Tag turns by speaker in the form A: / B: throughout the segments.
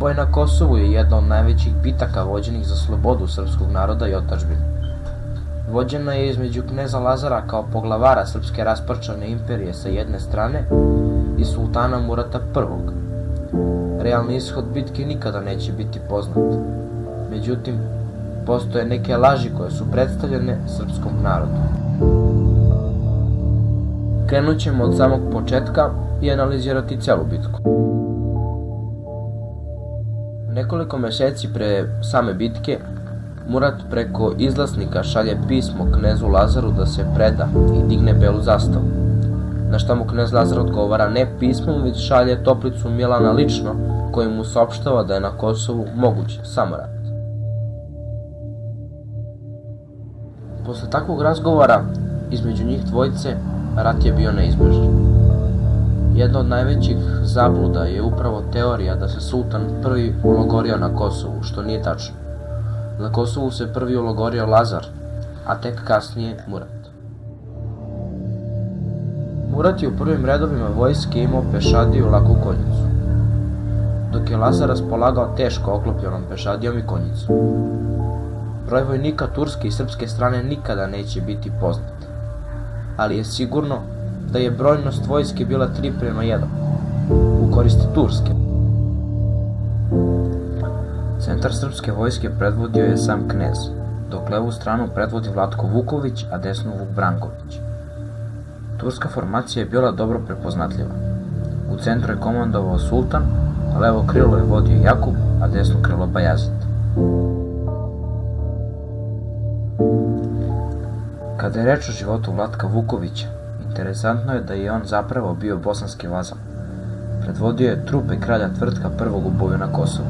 A: Boj na Kosovu je jedna od najvećih bitaka vođenih za slobodu srpskog naroda i otadžbine. Vođena je između kneza Lazara kao poglavara srpske rasparčane imperije sa jedne strane i sultana Murata I. Realni ishod bitke nikada neće biti poznat. Međutim, postoje neke laži koje su predstavljene srpskom narodu. Krenut ćemo od samog početka i analizirati celu bitku. Nekoliko meseci pre same bitke, Murat preko izlasnika šalje pismo knezu Lazaru da se preda i digne belu zastavu, na šta mu knez Lazar odgovara ne pismom, već šalje toplicu Milana lično, koji mu saopštava da je na Kosovu moguć samo rat. Posle takvog razgovora između njih dvojice, rat je bio neizbežan. Jedna od najvećih zabluda je upravo teorija da se sultan prvi ulogorio na Kosovu, što nije tačno. Na Kosovu se prvi ulogorio Lazar, a tek kasnije Murat. Murat je u prvim redovima vojske imao pešadiju laku konjicu, dok je Lazar raspolagao teško oklopljenom pešadijom i konjicom. Broj vojnika turske i srpske strane nikada neće biti poznat, ali je sigurno da je brojnost vojske bila 3:1 u korist turske. Centar srpske vojske predvodio je sam knez, dok levu stranu predvodi Vlatko Vuković, a desnu Vuk Branković. Turska formacija je bila dobro prepoznatljiva. U centru je komandovao sultan, a levo krilo je vodio Jakub, a desno krilo Bajazid. Kada je reč o životu Vlatka Vukovića, interesantno je da je on zapravo bio bosanski vazal. Predvodio je trupe kralja Tvrtka I u boju na Kosovu.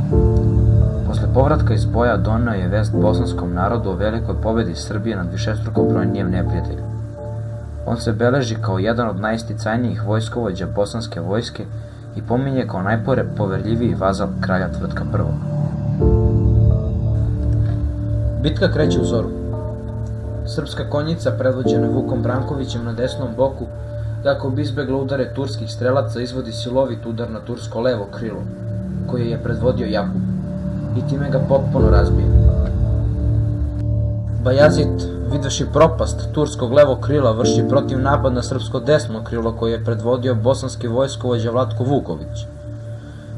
A: Posle povratka iz boja doneo je vest bosanskom narodu o velikoj pobedi Srbije nad višestruko brojnijem neprijatelju. On se beleži kao jedan od najisticajnijih vojskovođa bosanske vojske i pominje kao najpoverljiviji vazal kralja Tvrtka I. Bitka kreće u zoru. Srpska konjica, predvođena Vukom Brankovićem na desnom boku, kako bi izbegla udare turskih strelaca, izvodi silovit udar na tursko levo krilo, koje je predvodio Jakub, i time ga potpuno razbije. Bajazid, videši propast turskog levo krila, vrši protiv napad na srpsko desno krilo koje je predvodio bosanski vojskovođa Vlatko Vuković.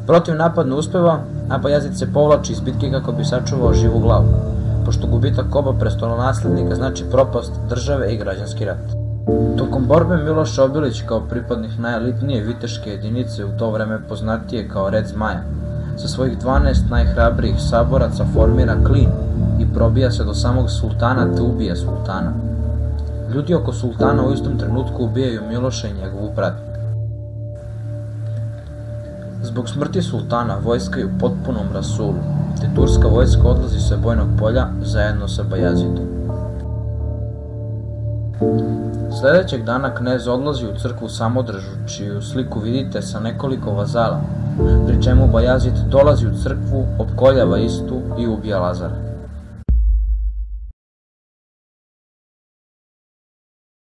A: Protiv napad ne uspeva, a Bajazid se povlači iz bitke kako bi sačuvao živu glavu, pošto gubitak oba prestolonaslednika znači propast države i građanski rat. Tokom borbe Miloš Obilić, kao pripadnik najelitnije viteške jedinice, u to vreme poznatije kao Red Zmaja, sa svojih 12 najhrabrijih saboraca formira klin i probija se do samog sultana te ubija sultana. Ljudi oko sultana u istom trenutku ubijaju Miloša i njegovu pratnju. Zbog smrti sultana vojska je u potpunom rasulu, te turska vojska odlazi sa bojnog polja zajedno sa Bajazidom. Sledećeg dana knez odlazi u crkvu Samodrežu, čiju sliku vidite sa nekoliko vazala, pri čemu Bajazid dolazi u crkvu, opkoljava istu i ubija Lazara.